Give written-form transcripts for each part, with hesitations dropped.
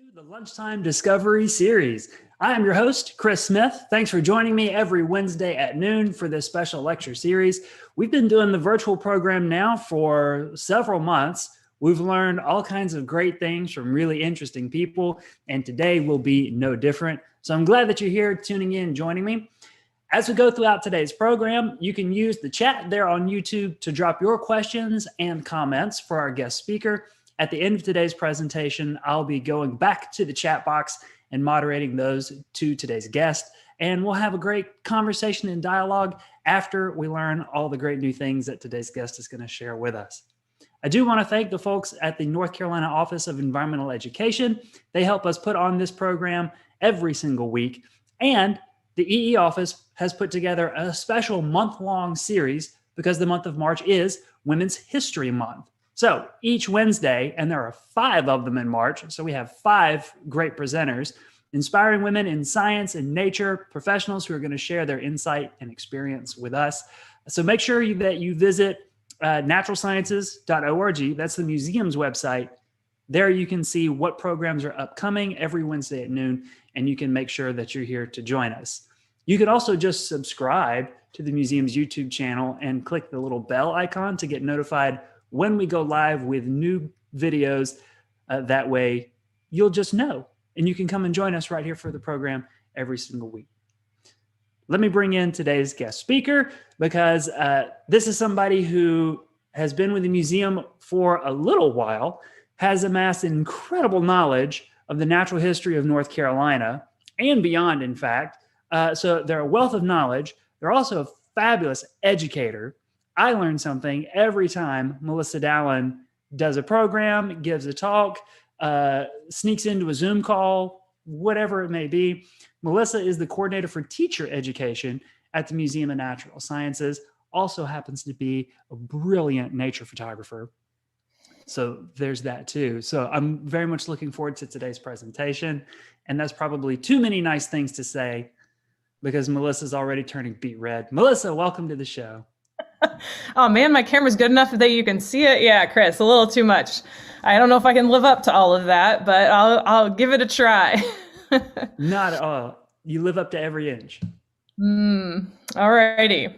to the Lunchtime Discovery series. I am your host, Chris Smith. Thanks for joining me every Wednesday at noon for this special lecture series. We've been doing the virtual program now for several months. We've learned all kinds of great things from really interesting people, and today will be no different. So I'm glad that you're here tuning in, joining me. As we go throughout today's program, you can use the chat there on YouTube to drop your questions and comments for our guest speaker. At the end of today's presentation, I'll be going back to the chat box and moderating those to today's guest. And we'll have a great conversation and dialogue after we learn all the great new things that today's guest is going to share with us. I do want to thank the folks at the North Carolina Office of Environmental Education. They help us put on this program every single week. And the EE office has put together a special month-long series because the month of March is Women's History Month. So each Wednesday, and there are 5 of them in March, so we have 5 great presenters, inspiring women in science and nature, professionals who are going to share their insight and experience with us. So make sure that you visit naturalsciences.org. That's the museum's website. There you can see what programs are upcoming every Wednesday at noon, and you can make sure that you're here to join us. You can also just subscribe to the museum's YouTube channel and click the little bell icon to get notified when we go live with new videos. That way you'll just know, and you can come and join us right here for the program every single week. Let me bring in today's guest speaker because this is somebody who has been with the museum for a little while, has amassed incredible knowledge of the natural history of North Carolina and beyond, in fact. So they're a wealth of knowledge. They're also a fabulous educator. I learn something every time Melissa Dowland does a program, gives a talk, sneaks into a Zoom call, whatever it may be. Melissa is the coordinator for teacher education at the Museum of Natural Sciences, also happens to be a brilliant nature photographer. So there's that too. So I'm very much looking forward to today's presentation. And that's probably too many nice things to say because Melissa's already turning beet red. Melissa, welcome to the show. Oh man, my camera's good enough that you can see it. Yeah, Chris, a little too much. I don't know if I can live up to all of that, but I'll give it a try. Not at all. You live up to every inch. All righty.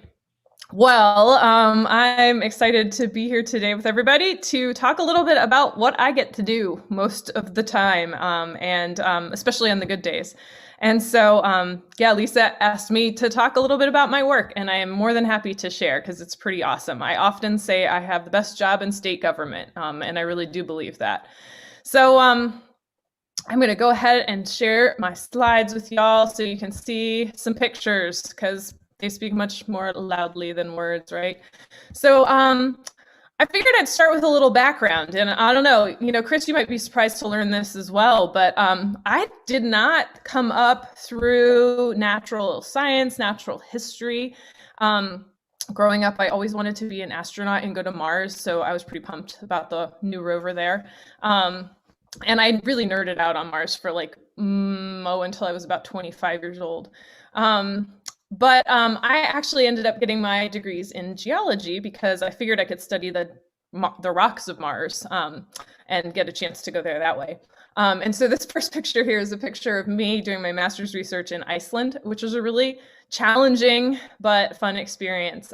Well, I'm excited to be here today with everybody to talk a little bit about what I get to do most of the time, and especially on the good days. And so, yeah, Lisa asked me to talk a little bit about my work, and I am more than happy to share because it's pretty awesome. I often say I have the best job in state government, and I really do believe that. So I'm going to go ahead and share my slides with y'all so you can see some pictures because they speak much more loudly than words, right? So I figured I'd start with a little background, and I don't know, Chris, you might be surprised to learn this as well, but I did not come up through natural science, natural history. Growing up, I always wanted to be an astronaut and go to Mars, so I was pretty pumped about the new rover there. And I really nerded out on Mars for until I was about 25 years old. But I actually ended up getting my degrees in geology because I figured I could study the rocks of Mars and get a chance to go there that way. And so this first picture here is a picture of me doing my master's research in Iceland, which was a really challenging but fun experience.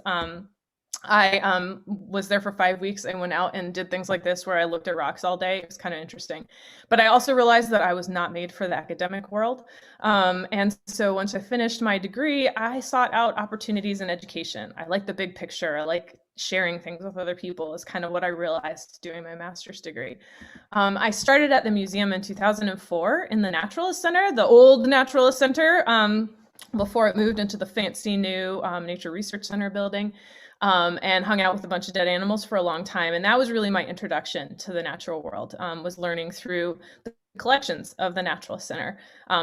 I was there for 5 weeks. I went out and did things like this where I looked at rocks all day. It was kind of interesting. But I also realized that I was not made for the academic world. And so once I finished my degree, I sought out opportunities in education. I like the big picture. I like sharing things with other people is kind of what I realized doing my master's degree. I started at the museum in 2004 in the Naturalist Center, the old Naturalist Center, before it moved into the fancy new Nature Research Center building. And hung out with a bunch of dead animals for a long time. And that was really my introduction to the natural world, was learning through the collections of the Naturalist Center,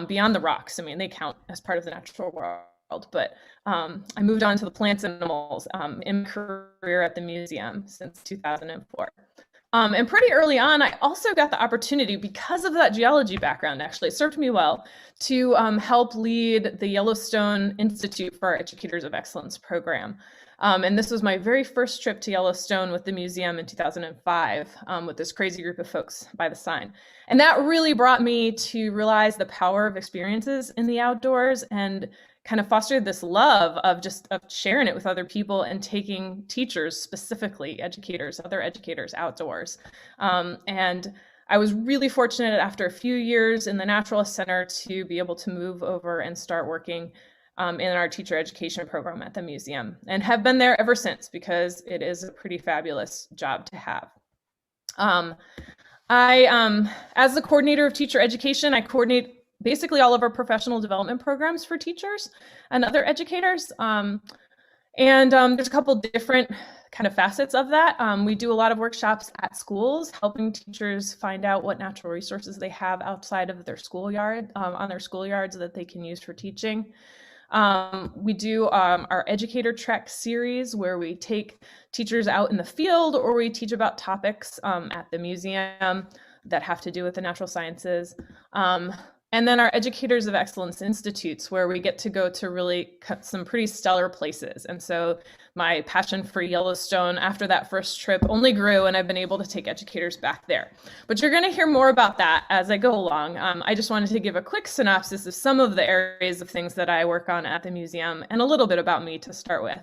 beyond the rocks. I mean, they count as part of the natural world, but I moved on to the plants and animals in my career at the museum since 2004. And pretty early on, I also got the opportunity, because of that geology background, actually, it served me well, to help lead the Yellowstone Institute for our Educators of Excellence program. And this was my very first trip to Yellowstone with the museum in 2005, with this crazy group of folks by the sign. And that really brought me to realize the power of experiences in the outdoors, and kind of fostered this love of sharing it with other people and taking teachers, specifically educators, other educators, outdoors. And I was really fortunate after a few years in the Naturalist Center to be able to move over and start working in our teacher education program at the museum, and have been there ever since, because it is a pretty fabulous job to have. As the coordinator of teacher education, I coordinate basically all of our professional development programs for teachers and other educators. There's a couple different kind of facets of that. We do a lot of workshops at schools, helping teachers find out what natural resources they have outside of their schoolyard, on their schoolyards, that they can use for teaching. We do our Educator Treks series, where we take teachers out in the field, or we teach about topics at the museum that have to do with the natural sciences. And then our Educators of Excellence Institutes, where we get to go to really some pretty stellar places. And so my passion for Yellowstone after that first trip only grew, and I've been able to take educators back there. But you're going to hear more about that as I go along. I just wanted to give a quick synopsis of some of the areas of things that I work on at the museum, and a little bit about me to start with.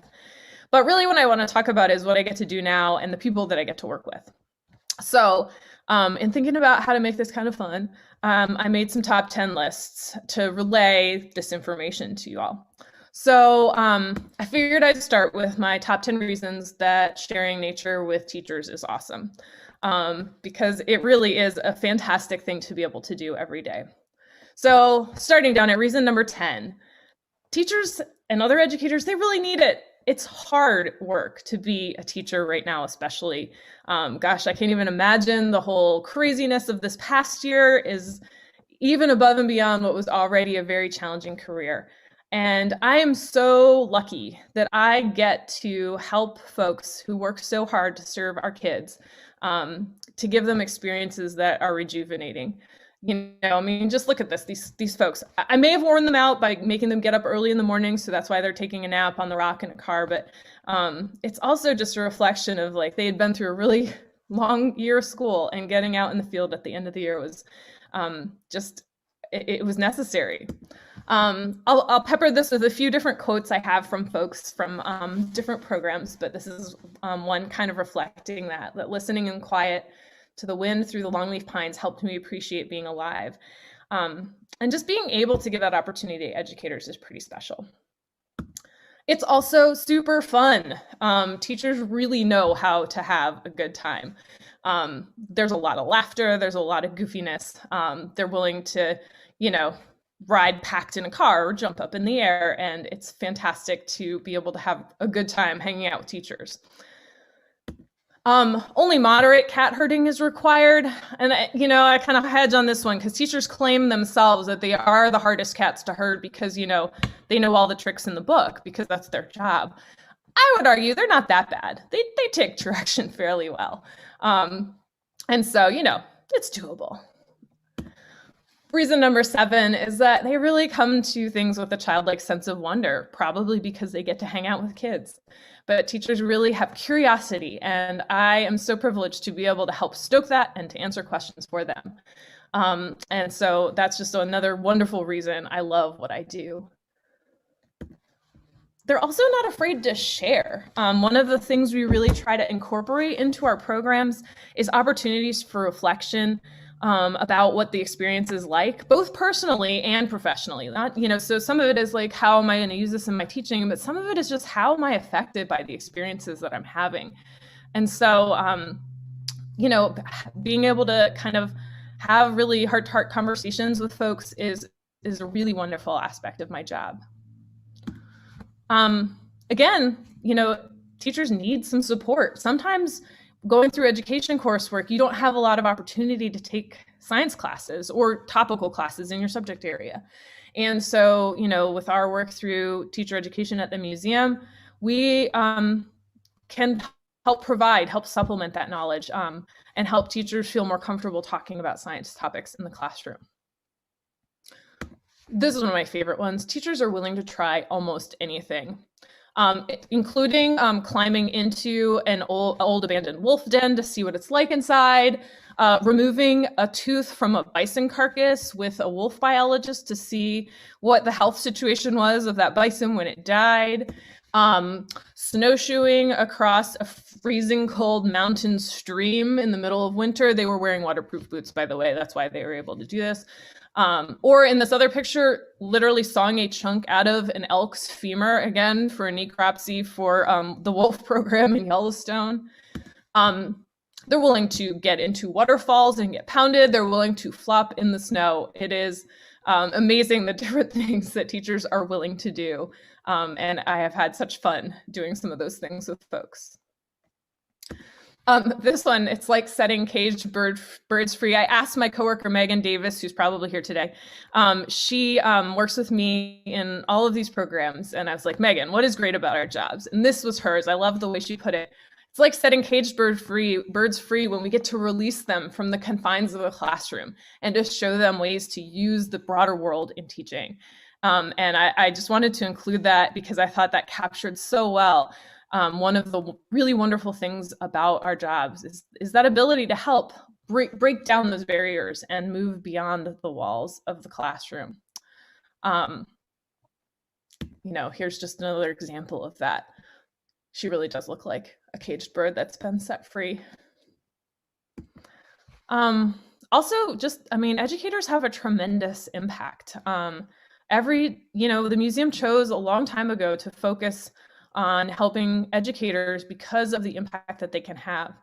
But really what I want to talk about is what I get to do now and the people that I get to work with. So in thinking about how to make this kind of fun, I made some top 10 lists to relay this information to you all. So I figured I'd start with my top 10 reasons that sharing nature with teachers is awesome, because it really is a fantastic thing to be able to do every day. So starting down at reason number 10, teachers and other educators, they really need it. It's hard work to be a teacher right now, especially. Gosh, I can't even imagine. The whole craziness of this past year is even above and beyond what was already a very challenging career. And I am so lucky that I get to help folks who work so hard to serve our kids, to give them experiences that are rejuvenating. You know, I mean, just look at this, these folks. I may have worn them out by making them get up early in the morning, so that's why they're taking a nap on the rock in a car. But it's also just a reflection of, like, they had been through a really long year of school, and getting out in the field at the end of the year was it was necessary. I'll pepper this with a few different quotes I have from folks from different programs, but this is one kind of reflecting that listening in quiet to the wind through the Longleaf pines helped me appreciate being alive. And just being able to give that opportunity to educators is pretty special. It's also super fun. Teachers really know how to have a good time. There's a lot of laughter, there's a lot of goofiness. They're willing to, ride packed in a car or jump up in the air, and it's fantastic to be able to have a good time hanging out with teachers. Only moderate cat herding is required. And I kind of hedge on this one, because teachers claim themselves that they are the hardest cats to herd because, they know all the tricks in the book, because that's their job. I would argue they're not that bad. They take direction fairly well. And so, it's doable. Reason number 7 is that they really come to things with a childlike sense of wonder, probably because they get to hang out with kids. But teachers really have curiosity, and I am so privileged to be able to help stoke that and to answer questions for them. And so that's just another wonderful reason I love what I do. They're also not afraid to share. One of the things we really try to incorporate into our programs is opportunities for reflection about what the experience is like, both personally and professionally. So some of it is like, how am I going to use this in my teaching? But some of it is just, how am I affected by the experiences that I'm having? And so, being able to kind of have really heart-to-heart conversations with folks is a really wonderful aspect of my job. Again, teachers need some support. Sometimes going through education coursework, you don't have a lot of opportunity to take science classes or topical classes in your subject area. And so, with our work through teacher education at the museum, we can help supplement that knowledge, and help teachers feel more comfortable talking about science topics in the classroom. This is one of my favorite ones. Teachers are willing to try almost anything, including climbing into an old abandoned wolf den to see what it's like inside, removing a tooth from a bison carcass with a wolf biologist to see what the health situation was of that bison when it died, snowshoeing across a freezing cold mountain stream in the middle of winter. They were wearing waterproof boots, by the way. That's why they were able to do this. Or in this other picture, literally sawing a chunk out of an elk's femur, again, for a necropsy for the wolf program in Yellowstone. They're willing to get into waterfalls and get pounded. They're willing to flop in the snow. It is amazing the different things that teachers are willing to do. And I have had such fun doing some of those things with folks. This one, it's like setting caged birds free. I asked my coworker, Megan Davis, who's probably here today. She works with me in all of these programs. And I was like, Megan, what is great about our jobs? And this was hers. I love the way she put it. It's like setting caged birds free when we get to release them from the confines of a classroom and to show them ways to use the broader world in teaching. And I just wanted to include that because I thought that captured so well. One of the really wonderful things about our jobs is that ability to help break down those barriers and move beyond the walls of the classroom. Here's just another example of that. She really does look like a caged bird that's been set free. Also, educators have a tremendous impact. The museum chose a long time ago to focus on helping educators because of the impact that they can have.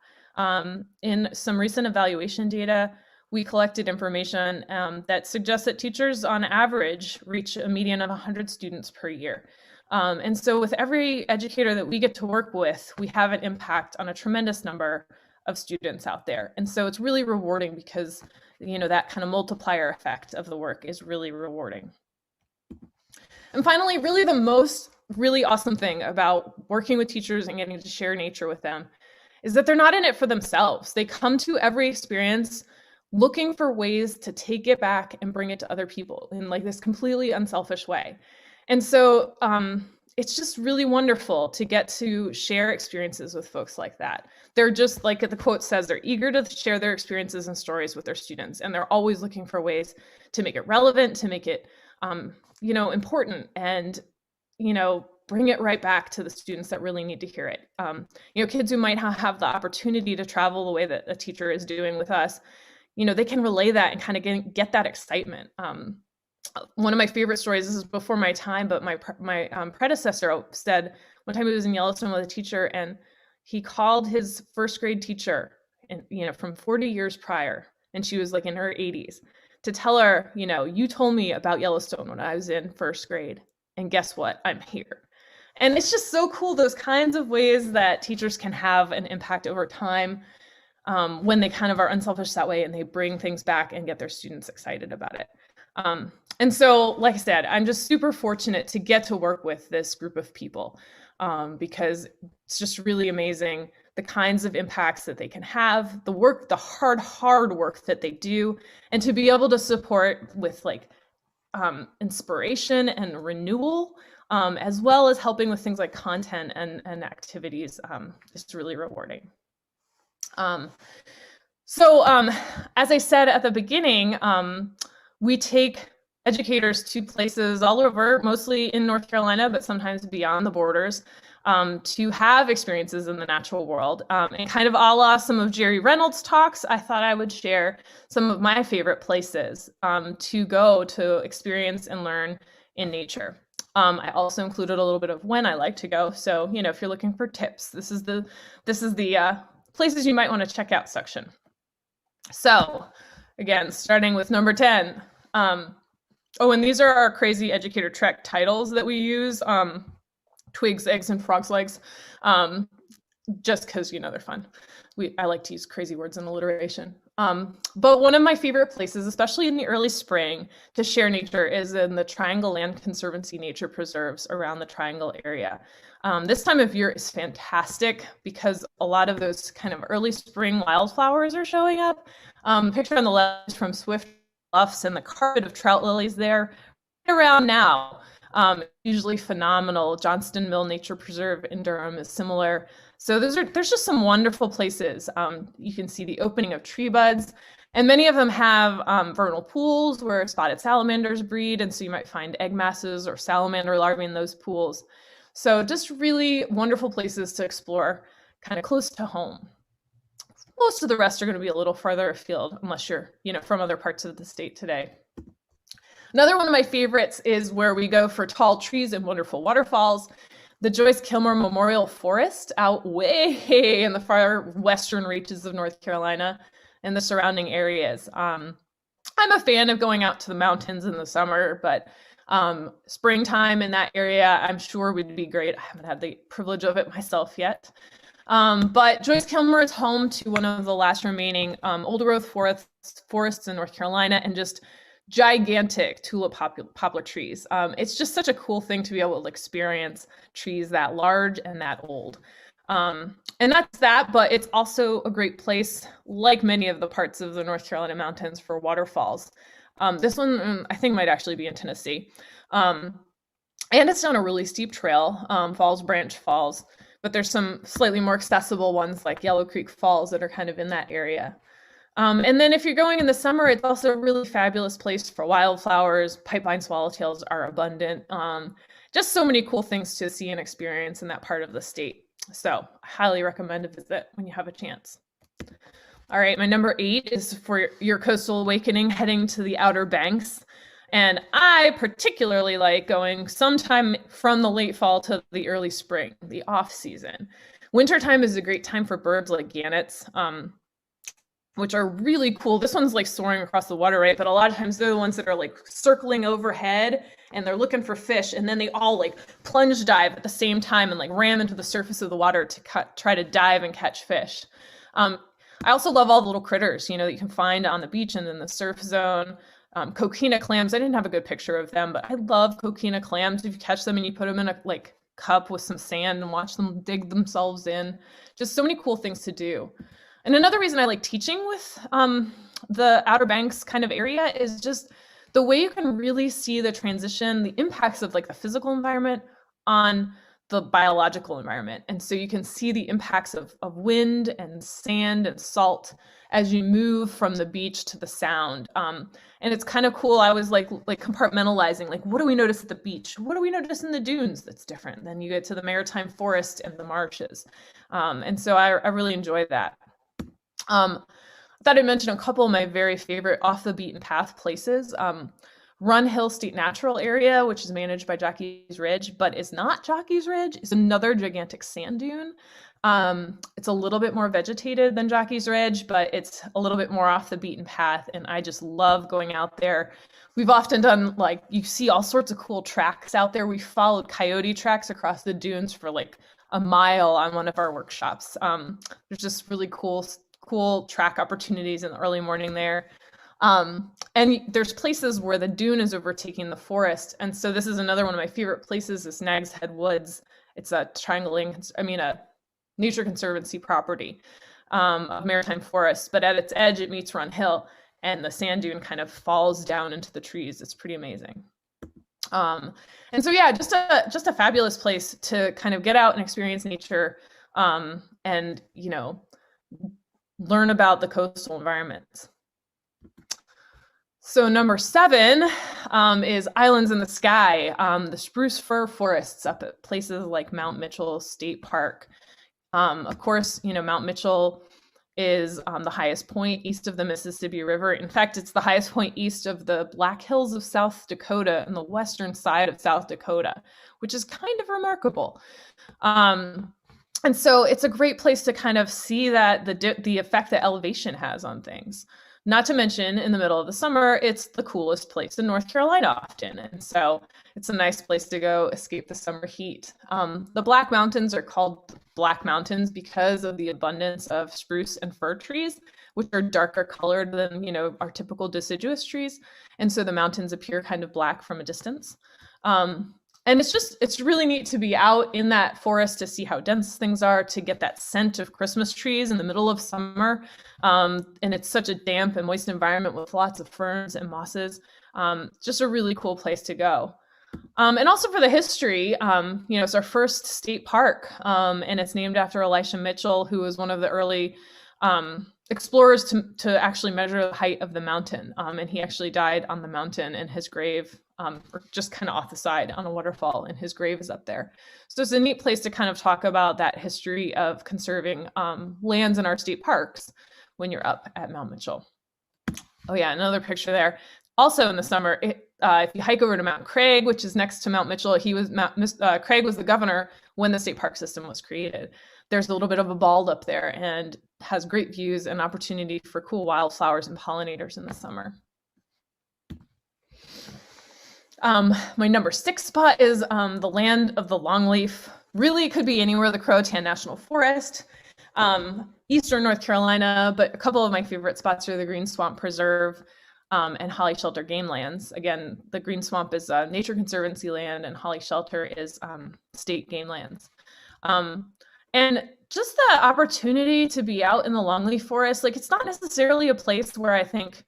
In some recent evaluation data, we collected information that suggests that teachers on average reach a median of 100 students per year. And so with every educator that we get to work with, we have an impact on a tremendous number of students out there. And so it's really rewarding because, that kind of multiplier effect of the work is really rewarding. And finally, really the most really awesome thing about working with teachers and getting to share nature with them is that they're not in it for themselves. They come to every experience looking for ways to take it back and bring it to other people in like this completely unselfish way. And so it's just really wonderful to get to share experiences with folks like that. They're just, like the quote says, they're eager to share their experiences and stories with their students. And they're always looking for ways to make it relevant, to make it, important and, bring it right back to the students that really need to hear it. Kids who might have the opportunity to travel the way that a teacher is doing with us, they can relay that and kind of get that excitement. One of my favorite stories, this is before my time, but my predecessor said one time he was in Yellowstone with a teacher and he called his first grade teacher and, from 40 years prior, and she was like in her 80s, to tell her, you told me about Yellowstone when I was in first grade, and guess what? I'm here. And it's just so cool, those kinds of ways that teachers can have an impact over time when they kind of are unselfish that way and they bring things back and get their students excited about it. And so, like I said, I'm just super fortunate to get to work with this group of people because it's just really amazing the kinds of impacts that they can have, the work, the hard work that they do, and to be able to support with inspiration and renewal, as well as helping with things like content and activities, is really rewarding. So as I said at the beginning, we take educators to places all over, mostly in North Carolina, but sometimes beyond the borders, to have experiences in the natural world. And kind of a la some of Jerry Reynolds' talks, I thought I would share some of my favorite places to go to experience and learn in nature. I also included a little bit of when I like to go. So, if you're looking for tips, this is the places you might want to check out section. So again, starting with number 10. And these are our crazy Educator Trek titles that we use. Twigs, eggs, and frogs' legs. Just because, they're fun. I like to use crazy words in alliteration. But one of my favorite places, especially in the early spring, to share nature is in the Triangle Land Conservancy nature preserves around the Triangle area. This time of year is fantastic because a lot of those kind of early spring wildflowers are showing up. Picture on the left is from Swift Bluffs and the carpet of trout lilies there right around now. Usually phenomenal. Johnston Mill Nature Preserve in Durham is similar. So there's just some wonderful places. You can see the opening of tree buds, and many of them have vernal pools where spotted salamanders breed, and so you might find egg masses or salamander larvae in those pools. So just really wonderful places to explore, kind of close to home. Most of the rest are going to be a little farther afield, unless you're, from other parts of the state today. Another one of my favorites is where we go for tall trees and wonderful waterfalls. The Joyce Kilmer Memorial Forest out way in the far western reaches of North Carolina and the surrounding areas. I'm a fan of going out to the mountains in the summer, but springtime in that area, I'm sure would be great. I haven't had the privilege of it myself yet. But Joyce Kilmer is home to one of the last remaining old growth forests in North Carolina, and just gigantic tulip poplar trees. It's just such a cool thing to be able to experience trees that large and that old. And that's that, but it's also a great place, like many of the parts of the North Carolina mountains, for waterfalls. This one, I think, might actually be in Tennessee. And it's down a really steep trail, Falls Branch Falls, but there's some slightly more accessible ones like Yellow Creek Falls that are kind of in that area. And then if you're going in the summer, it's also a really fabulous place for wildflowers. Pipeline swallowtails are abundant. Just so many cool things to see and experience in that part of the state. So I highly recommend a visit when you have a chance. All right, my number 8 is for your coastal awakening, heading to the Outer Banks. And I particularly like going sometime from the late fall to the early spring, the off season. Wintertime is a great time for birds like gannets, which are really cool. This one's like soaring across the water, right? But a lot of times they're the ones that are like circling overhead and they're looking for fish, and then they all like plunge dive at the same time and like ram into the surface of the water to try to dive and catch fish. I also love all the little critters, that you can find on the beach and in the surf zone. Coquina clams, I didn't have a good picture of them, but I love coquina clams. If you catch them and you put them in a cup with some sand and watch them dig themselves in, just so many cool things to do. And another reason I like teaching with the Outer Banks kind of area is just the way you can really see the transition, the impacts of like the physical environment on the biological environment. And so you can see the impacts of wind and sand and salt as you move from the beach to the sound. And it's kind of cool. I was like compartmentalizing, like, what do we notice at the beach? What do we notice in the dunes that's different? Then you get to the maritime forest and the marshes. And so I really enjoy that. I thought I'd mention a couple of my very favorite off the beaten path places. Run Hill State Natural Area, which is managed by Jockey's Ridge, but is not Jockey's Ridge, is another gigantic sand dune. It's a little bit more vegetated than Jockey's Ridge, but it's a little bit more off the beaten path, and I just love going out there. We've often done, you see all sorts of cool tracks out there. We followed coyote tracks across the dunes for a mile on one of our workshops. There's just really cool track opportunities in the early morning there. And there's places where the dune is overtaking the forest. And so this is another one of my favorite places, is Nags Head Woods. It's a a Nature Conservancy property of maritime forest, but at its edge, it meets Run Hill, and the sand dune kind of falls down into the trees. It's pretty amazing. And so, yeah, just a fabulous place to kind of get out and experience nature, and, learn about the coastal environments. So number 7 is Islands in the Sky, the spruce fir forests up at places like Mount Mitchell State Park. Of course, Mount Mitchell is the highest point east of the Mississippi River. In fact, it's the highest point east of the Black Hills of South Dakota and the western side of South Dakota, which is kind of remarkable. And so it's a great place to kind of see that the effect that elevation has on things. Not to mention, in the middle of the summer, it's the coolest place in North Carolina often. And so it's a nice place to go escape the summer heat. The Black Mountains are called black mountains because of the abundance of spruce and fir trees, which are darker colored than, our typical deciduous trees. And so the mountains appear kind of black from a distance. And it's really neat to be out in that forest to see how dense things are, to get that scent of Christmas trees in the middle of summer. And it's such a damp and moist environment with lots of ferns and mosses. Just a really cool place to go. And also for the history, it's our first state park, and it's named after Elisha Mitchell, who was one of the early explorers to actually measure the height of the mountain. And he actually died on the mountain, and his grave, or just kind of off the side on a waterfall, and his grave is up there. So it's a neat place to kind of talk about that history of conserving lands in our state parks when you're up at Mount Mitchell. Oh yeah, another picture there. Also in the summer, if you hike over to Mount Craig, which is next to Mount Mitchell, Craig was the governor when the state park system was created. There's a little bit of a bald up there and has great views and opportunity for cool wildflowers and pollinators in the summer. My number 6 spot is the land of the Longleaf. Really, it could be anywhere the Croatan National Forest, eastern North Carolina, but a couple of my favorite spots are the Green Swamp Preserve and Holly Shelter Game Lands. Again, the Green Swamp is Nature Conservancy land, and Holly Shelter is state game lands. And just the opportunity to be out in the Longleaf Forest, like, it's not necessarily a place where I think,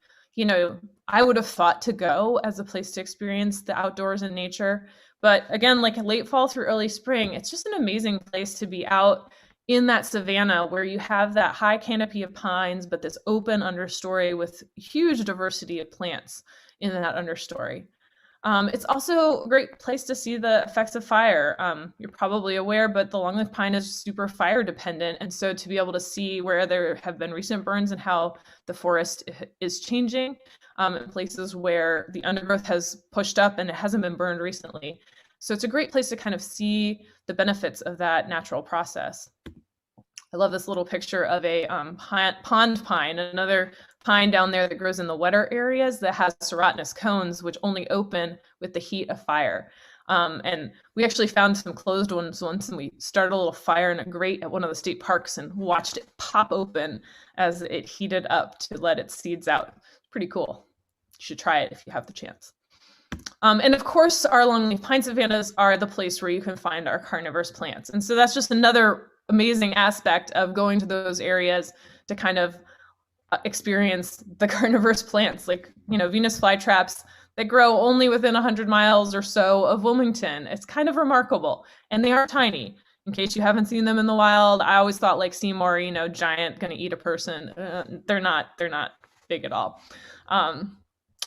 I would have thought to go as a place to experience the outdoors and nature. But again, like late fall through early spring, it's just an amazing place to be out in that savanna where you have that high canopy of pines, but this open understory with huge diversity of plants in that understory. It's also a great place to see the effects of fire. You're probably aware, but the longleaf pine is super fire dependent. And so to be able to see where there have been recent burns and how the forest is changing in places where the undergrowth has pushed up and it hasn't been burned recently. So it's a great place to kind of see the benefits of that natural process. I love this little picture of a pond pine, another pine down there that grows in the wetter areas that has serotinous cones, which only open with the heat of fire. And we actually found some closed ones once, and we started a little fire in a grate at one of the state parks and watched it pop open as it heated up to let its seeds out. Pretty cool. You should try it if you have the chance. And of course, our longleaf pine savannas are the place where you can find our carnivorous plants. And so that's just another amazing aspect of going to those areas to kind of experience the carnivorous plants, like, Venus flytraps that grow only within 100 miles or so of Wilmington. It's kind of remarkable, and they are tiny. In case you haven't seen them in the wild, I always thought like Seymour, giant, gonna eat a person. They're not big at all.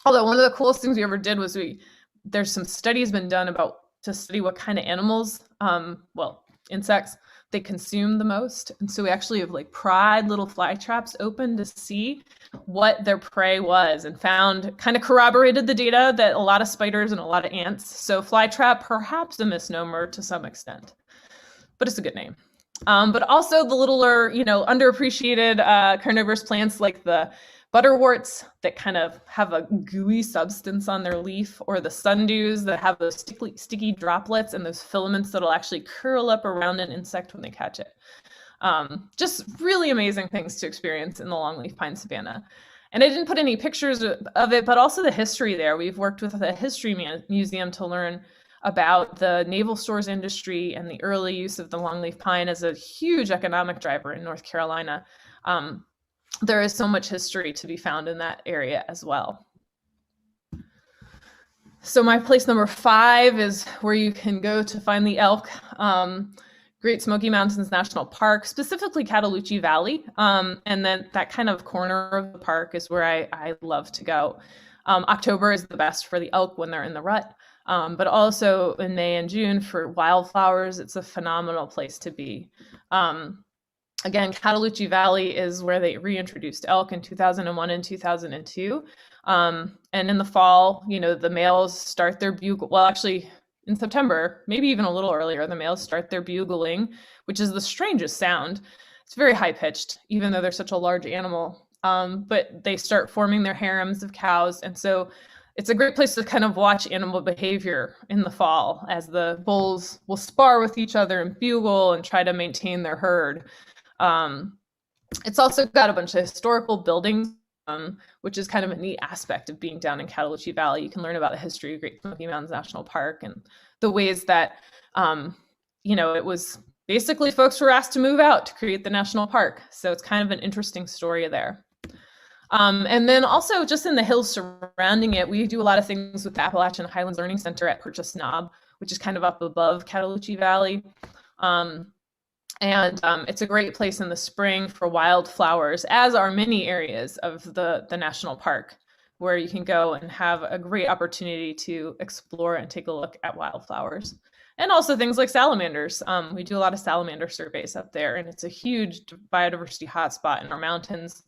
Although one of the coolest things we ever did was there's some studies been done to study what kind of animals, insects, they consume the most. And so we actually have pried little fly traps open to see what their prey was, and kind of corroborated the data that a lot of spiders and a lot of ants. So fly trap, perhaps a misnomer to some extent, but it's a good name. But also the littler, underappreciated carnivorous plants like the butterworts that kind of have a gooey substance on their leaf, or the sundews that have those sticky droplets and those filaments that'll actually curl up around an insect when they catch it. Just really amazing things to experience in the longleaf pine savanna. And I didn't put any pictures of it, but also the history there. We've worked with a history museum to learn about the naval stores industry and the early use of the longleaf pine as a huge economic driver in North Carolina. There is so much history to be found in that area as well. So my place number 5 is where you can go to find the elk. Great Smoky Mountains National Park, specifically Cataloochee Valley. And then that kind of corner of the park is where I love to go. October is the best for the elk when they're in the rut. But also in May and June for wildflowers, it's a phenomenal place to be. Again, Cataloochee Valley is where they reintroduced elk in 2001 and 2002. And in the fall, the males start their bugle. Well, actually, in September, maybe even a little earlier, the males start their bugling, which is the strangest sound. It's very high-pitched, even though they're such a large animal. But they start forming their harems of cows. And so it's a great place to kind of watch animal behavior in the fall, as the bulls will spar with each other and bugle and try to maintain their herd. It's also got a bunch of historical buildings, which is kind of a neat aspect of being down in Cataloochee Valley. You can learn about the history of Great Smoky Mountains National Park and the ways that, it was basically folks were asked to move out to create the national park. So it's kind of an interesting story there. And then also just in the hills surrounding it, we do a lot of things with the Appalachian Highlands Learning Center at Purchase Knob, which is kind of up above Cataloochee Valley. It's a great place in the spring for wildflowers, as are many areas of the national park, where you can go and have a great opportunity to explore and take a look at wildflowers. And also things like salamanders. We do a lot of salamander surveys up there, and it's a huge biodiversity hotspot in our mountains,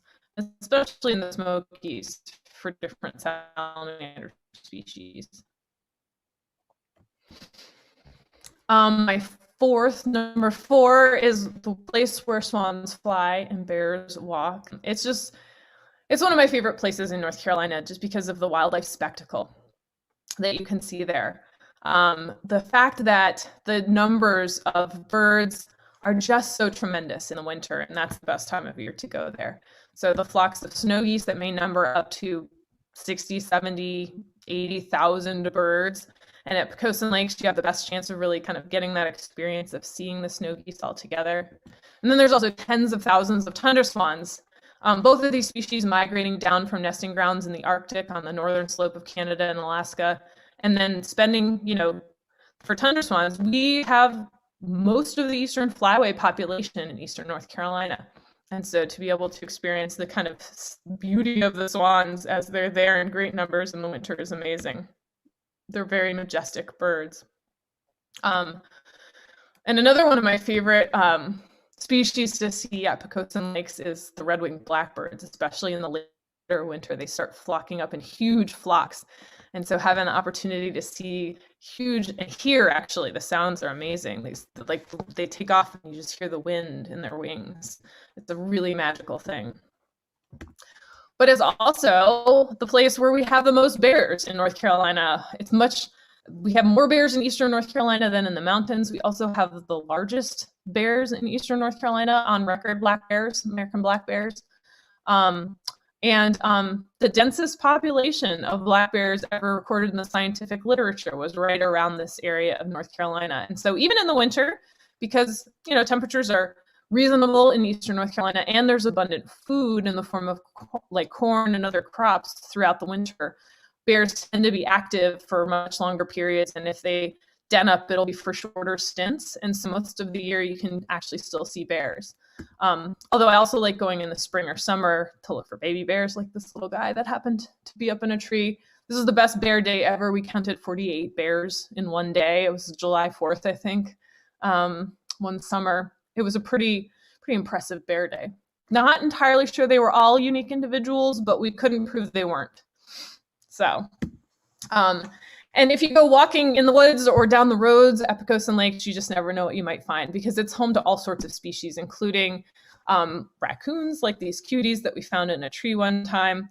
especially in the Smokies, for different salamander species. Number four is the place where swans fly and bears walk. It's one of my favorite places in North Carolina, just because of the wildlife spectacle that you can see there. The fact that the numbers of birds are just so tremendous in the winter, and that's the best time of year to go there. So the flocks of snow geese that may number up to 60, 70, 80,000 birds. And at Pocosin Lakes, you have the best chance of really kind of getting that experience of seeing the snow geese all together. And then there's also tens of thousands of tundra swans. Both of these species migrating down from nesting grounds in the Arctic on the northern slope of Canada and Alaska. And then spending, for tundra swans, we have most of the eastern flyway population in eastern North Carolina. And so to be able to experience the kind of beauty of the swans as they're there in great numbers in the winter is amazing. They're very majestic birds. And another one of my favorite species to see at Pocosin Lakes is the red-winged blackbirds, especially in the later winter. They start flocking up in huge flocks. And so having the opportunity to see huge, and hear actually, the sounds are amazing. They take off and you just hear the wind in their wings. It's a really magical thing. But it's also the place where we have the most bears in North Carolina. We have more bears in eastern North Carolina than in the mountains. We also have the largest bears in eastern North Carolina on record, black bears, American black bears. The densest population of black bears ever recorded in the scientific literature was right around this area of North Carolina. And so even in the winter, because, temperatures are reasonable in eastern North Carolina, and there's abundant food in the form of like corn and other crops throughout the winter, bears tend to be active for much longer periods. And if they den up, it'll be for shorter stints. And so most of the year you can actually still see bears. Although I also like going in the spring or summer to look for baby bears, like this little guy that happened to be up in a tree. This is the best bear day ever. We counted 48 bears in one day. It was July 4th, I think, one summer. It was a pretty impressive bear day. Not entirely sure they were all unique individuals, but we couldn't prove they weren't. So, and if you go walking in the woods or down the roads at Pocosin Lakes, you just never know what you might find, because it's home to all sorts of species, including raccoons, like these cuties that we found in a tree one time.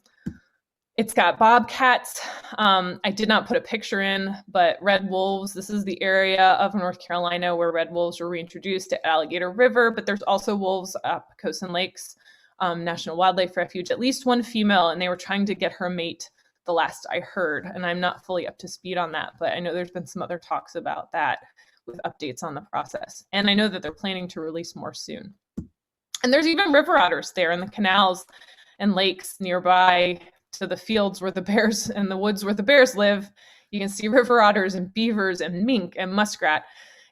It's got bobcats. I did not put a picture in, but red wolves. This is the area of North Carolina where red wolves were reintroduced at Alligator River, but there's also wolves at Pocosin Lakes National Wildlife Refuge, at least one female, and they were trying to get her mate the last I heard. And I'm not fully up to speed on that, but I know there's been some other talks about that with updates on the process. And I know that they're planning to release more soon. And there's even river otters there in the canals and lakes nearby to the fields where the bears and the woods where the bears live. You can see river otters and beavers and mink and muskrat.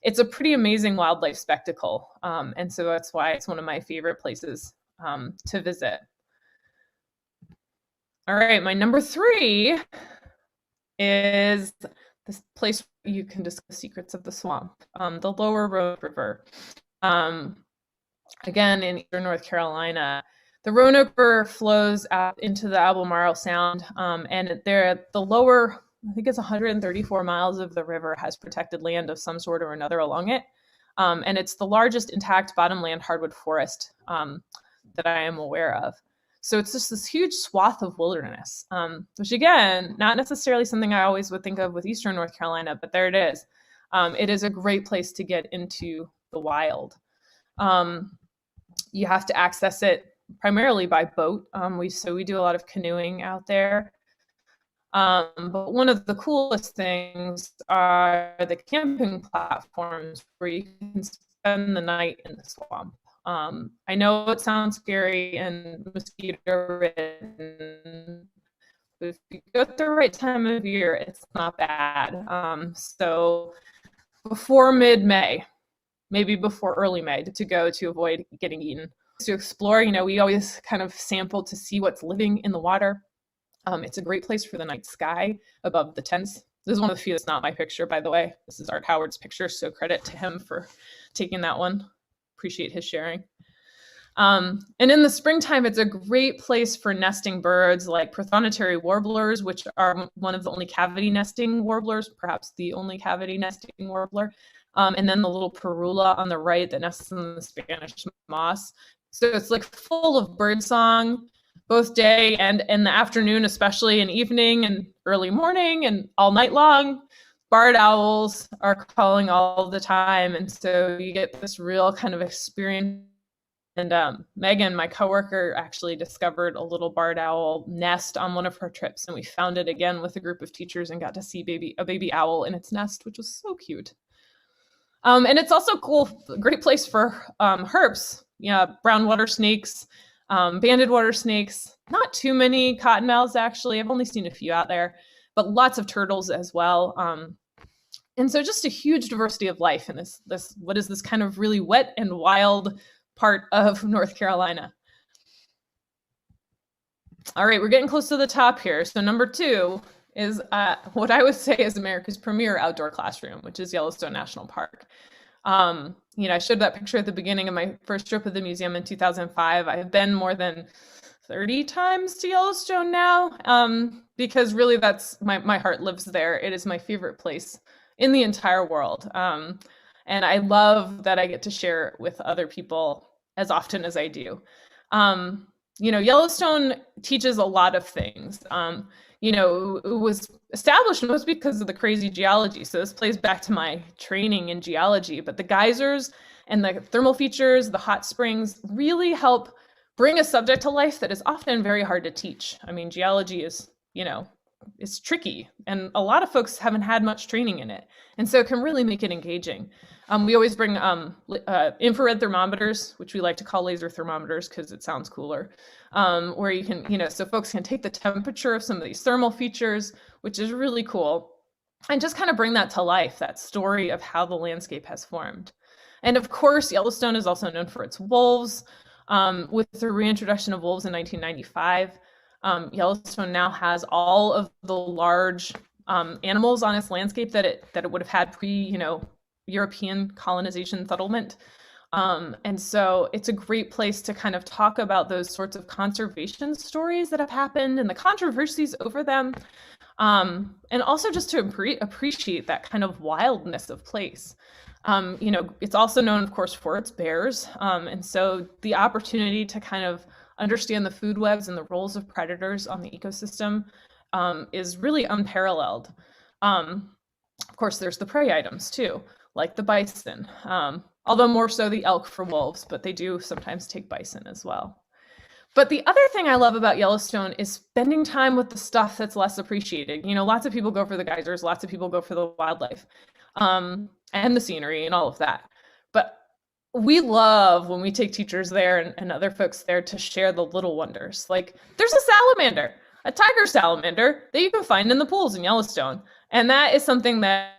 It's a pretty amazing wildlife spectacle. And so that's why it's one of my favorite places to visit. All right, my number 3 is this place where you can discuss secrets of the swamp, the Lower Roanoke River. Again, in eastern North Carolina. The Roanoke River flows out into the Albemarle Sound, and the lower, I think it's 134 miles of the river has protected land of some sort or another along it. And it's the largest intact bottomland hardwood forest that I am aware of. So it's just this huge swath of wilderness, which again, not necessarily something I always would think of with Eastern North Carolina, but there it is. It is a great place to get into the wild. You have to access it primarily by boat. We do a lot of canoeing out there. But one of the coolest things are the camping platforms where you can spend the night in the swamp. I know it sounds scary and mosquito-ridden, but if you go at the right time of year, it's not bad. So before mid-May, maybe before early May, to go to avoid getting eaten. To explore, we always kind of sample to see what's living in the water. It's a great place for the night sky above the tents. This is one of the few that's not my picture, by the way. This is Art Howard's picture, so credit to him for taking that one. Appreciate his sharing. And in the springtime, it's a great place for nesting birds like prothonotary warblers, which are one of the only cavity nesting warblers, perhaps the only cavity nesting warbler. And then the little parula on the right that nests in the Spanish moss. So it's like full of bird song, both day and in the afternoon, especially in evening and early morning and all night long. Barred owls are calling all the time. And so you get this real kind of experience. And Megan, my coworker, actually discovered a little barred owl nest on one of her trips. And we found it again with a group of teachers and got to see a baby owl in its nest, which was so cute. And it's also cool, great place for herps, brown water snakes, banded water snakes, not too many cottonmouths, actually. I've only seen a few out there, but lots of turtles as well. And so just a huge diversity of life in this what is this kind of really wet and wild part of North Carolina. All right, we're getting close to the top here. So number 2 is what I would say is America's premier outdoor classroom, which is Yellowstone National Park. I showed that picture at the beginning of my first trip of the museum in 2005. I've been more than 30 times to Yellowstone now, because really that's my heart lives there. It is my favorite place in the entire world. And I love that I get to share it with other people as often as I do. Yellowstone teaches a lot of things. It was established mostly because of the crazy geology. So this plays back to my training in geology, but the geysers and the thermal features, the hot springs really help bring a subject to life that is often very hard to teach. I mean, geology is, it's tricky and a lot of folks haven't had much training in it. And so it can really make it engaging. We always bring infrared thermometers, which we like to call laser thermometers because it sounds cooler, where you can, so folks can take the temperature of some of these thermal features, which is really cool, and just kind of bring that to life, that story of how the landscape has formed. And of course, Yellowstone is also known for its wolves. With the reintroduction of wolves in 1995, Yellowstone now has all of the large animals on its landscape that it would have had pre, European colonization settlement. And so it's a great place to kind of talk about those sorts of conservation stories that have happened and the controversies over them. And also just to appreciate that kind of wildness of place. It's also known, of course, for its bears. And so the opportunity to kind of understand the food webs and the roles of predators on the ecosystem is really unparalleled. Of course, there's the prey items too, like the bison, although more so the elk for wolves, but they do sometimes take bison as well. But the other thing I love about Yellowstone is spending time with the stuff that's less appreciated. Lots of people go for the geysers, lots of people go for the wildlife, and the scenery and all of that. But we love when we take teachers there and other folks there to share the little wonders. Like there's a salamander, a tiger salamander that you can find in the pools in Yellowstone. And that is something that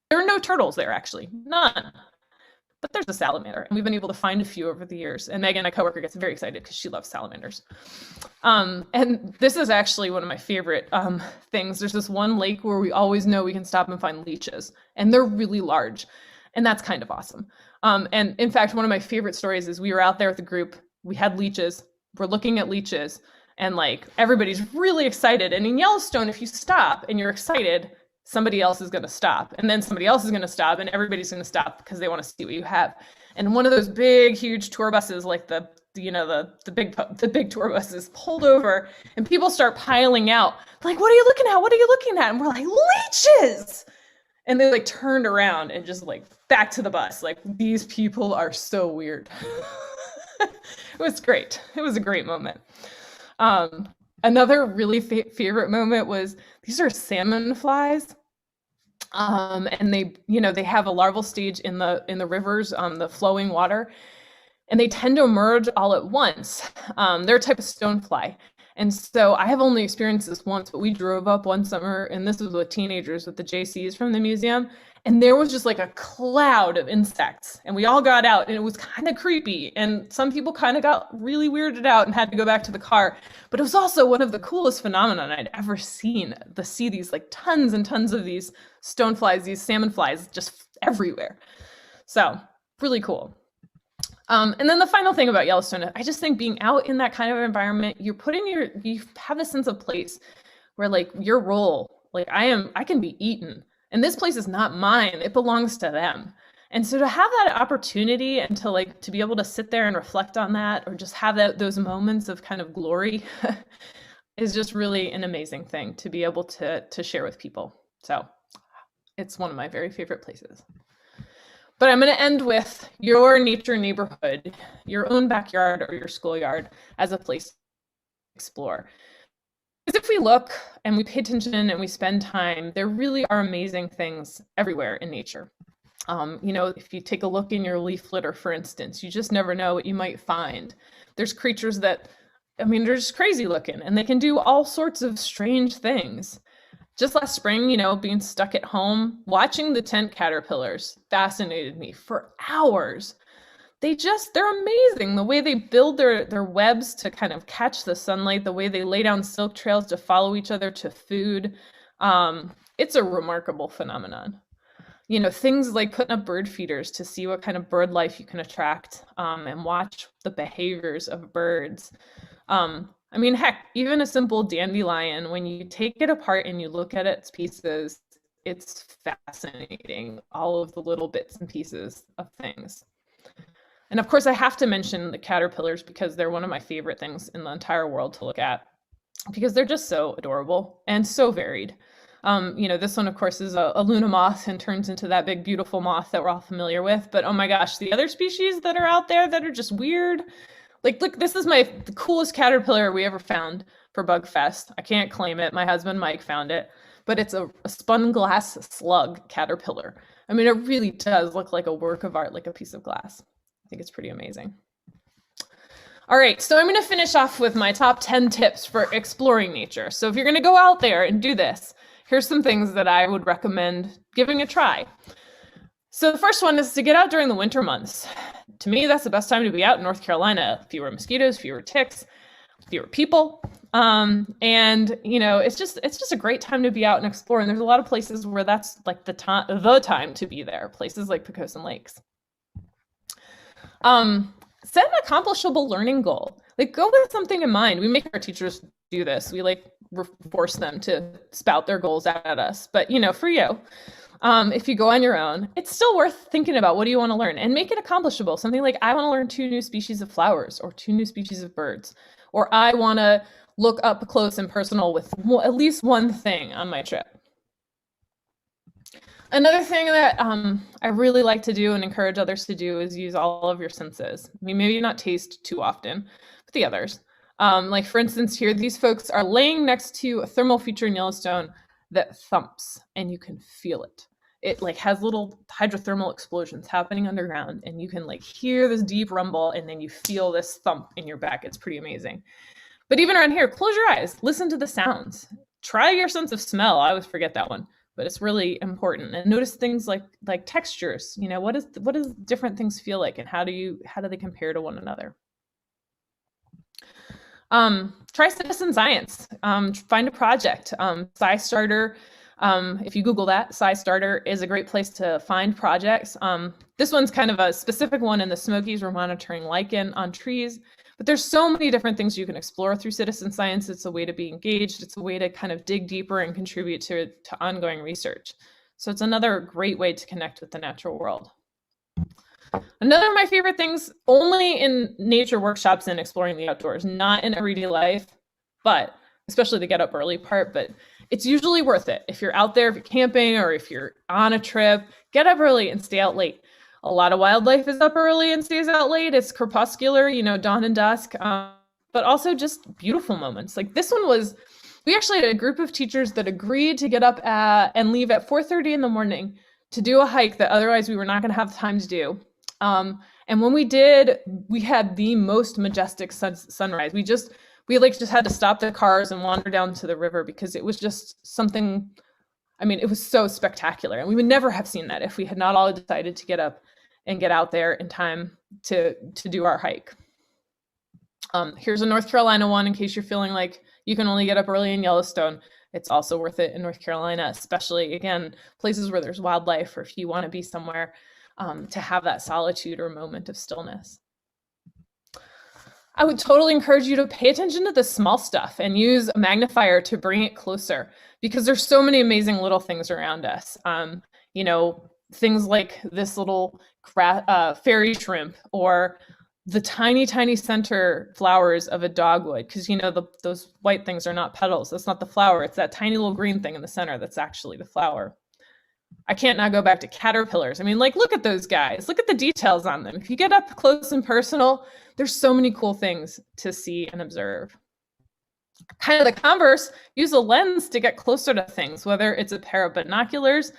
there are no turtles there, actually, none. But there's a salamander, and we've been able to find a few over the years. And Megan, my coworker, gets very excited because she loves salamanders. And this is actually one of my favorite things. There's this one lake where we always know we can stop and find leeches, and they're really large, and that's kind of awesome. And in fact, one of my favorite stories is we were out there with a group. We had leeches. We're looking at leeches, and like everybody's really excited. And in Yellowstone, if you stop and you're excited, somebody else is going to stop, and then somebody else is going to stop, and everybody's going to stop because they want to see what you have. And one of those big, huge tour buses, like the big tour buses, pulled over, and people start piling out. Like, what are you looking at? What are you looking at? And we're like, leeches! And they like turned around and just like back to the bus. Like, these people are so weird. It was great. It was a great moment. Another really favorite moment was, these are salmon flies. And they have a larval stage in the rivers, the flowing water, and they tend to emerge all at once. They're a type of stonefly. And so I have only experienced this once, but we drove up one summer, and this was with teenagers with the JCs from the museum, and there was just like a cloud of insects, and we all got out, and it was kind of creepy, and some people kind of got really weirded out and had to go back to the car. But it was also one of the coolest phenomenon I'd ever seen, to see these like tons and tons of these stoneflies, these salmon flies, just everywhere. So really cool. And then the final thing about Yellowstone, I just think being out in that kind of environment, you have a sense of place where like your role, like I can be eaten, and this place is not mine, it belongs to them. And so to have that opportunity and to be able to sit there and reflect on that, or just have those moments of kind of glory is just really an amazing thing to be able to share with people. So it's one of my very favorite places. But I'm going to end with your nature neighborhood, your own backyard or your schoolyard as a place to explore. Because if we look and we pay attention and we spend time, there really are amazing things everywhere in nature. If you take a look in your leaf litter, for instance, you just never know what you might find. There's creatures that, they're just crazy looking, and they can do all sorts of strange things. Just last spring, being stuck at home, watching the tent caterpillars fascinated me for hours. They're amazing. The way they build their webs to kind of catch the sunlight, the way they lay down silk trails to follow each other to food. It's a remarkable phenomenon. Things like putting up bird feeders to see what kind of bird life you can attract, and watch the behaviors of birds. Heck, even a simple dandelion, when you take it apart and you look at its pieces, it's fascinating, all of the little bits and pieces of things. And of course, I have to mention the caterpillars because they're one of my favorite things in the entire world to look at, because they're just so adorable and so varied. This one, of course, is a Luna moth and turns into that big, beautiful moth that we're all familiar with. But oh my gosh, the other species that are out there that are just weird. Like, look, this is the coolest caterpillar we ever found for Bug Fest. I can't claim it. My husband, Mike, found it. But it's a spun glass slug caterpillar. It really does look like a work of art, like a piece of glass. I think it's pretty amazing. All right, so I'm going to finish off with my top 10 tips for exploring nature. So if you're going to go out there and do this, here's some things that I would recommend giving a try. So the first one is to get out during the winter months. To me, that's the best time to be out in North Carolina. Fewer mosquitoes, fewer ticks, fewer people. It's just a great time to be out and explore. And there's a lot of places where that's like the time to be there. Places like Pocosin Lakes. Set an accomplishable learning goal. Like, go with something in mind. We make our teachers do this. We force them to spout their goals out at us. But for you, if you go on your own, it's still worth thinking about what do you want to learn, and make it accomplishable. Something like, I want to learn 2 new species of flowers, or 2 new species of birds, or I want to look up close and personal with at least one thing on my trip. Another thing that I really like to do and encourage others to do is use all of your senses. Maybe not taste too often, but the others. Like, for instance, here, these folks are laying next to a thermal feature in Yellowstone that thumps, and you can feel it. It has little hydrothermal explosions happening underground, and you can hear this deep rumble, and then you feel this thump in your back. It's pretty amazing. But even around here, close your eyes, listen to the sounds. Try your sense of smell. I always forget that one, but it's really important. And notice things like textures. What does different things feel like, and how do they compare to one another? Try citizen science. Find a project. SciStarter. If you Google that, SciStarter is a great place to find projects. This one's kind of a specific one in the Smokies. We're monitoring lichen on trees, but there's so many different things you can explore through citizen science. It's a way to be engaged. It's a way to kind of dig deeper and contribute to ongoing research. So it's another great way to connect with the natural world. Another of my favorite things, only in nature workshops and exploring the outdoors, not in everyday life, but especially the get up early part, but it's usually worth it. If you're out there, if you're camping or if you're on a trip, get up early and stay out late. A lot of wildlife is up early and stays out late. It's crepuscular, dawn and dusk, but also just beautiful moments. Like this one was, we actually had a group of teachers that agreed to get up and leave at 4:30 in the morning to do a hike that otherwise we were not going to have time to do. And when we did, we had the most majestic sunrise. We just had to stop the cars and wander down to the river because it was just something, it was so spectacular. And we would never have seen that if we had not all decided to get up and get out there in time to do our hike. Here's a North Carolina one in case you're feeling like you can only get up early in Yellowstone. It's also worth it in North Carolina, especially, again, places where there's wildlife or if you want to be somewhere to have that solitude or moment of stillness. I would totally encourage you to pay attention to the small stuff and use a magnifier to bring it closer because there's so many amazing little things around us. Things like this little fairy shrimp or the tiny, tiny center flowers of a dogwood, because those white things are not petals. That's not the flower. It's that tiny little green thing in the center that's actually the flower. I can't now go back to caterpillars. Look at those guys. Look at the details on them. If you get up close and personal, there's so many cool things to see and observe. Kind of the converse, use a lens to get closer to things, whether it's a pair of binoculars,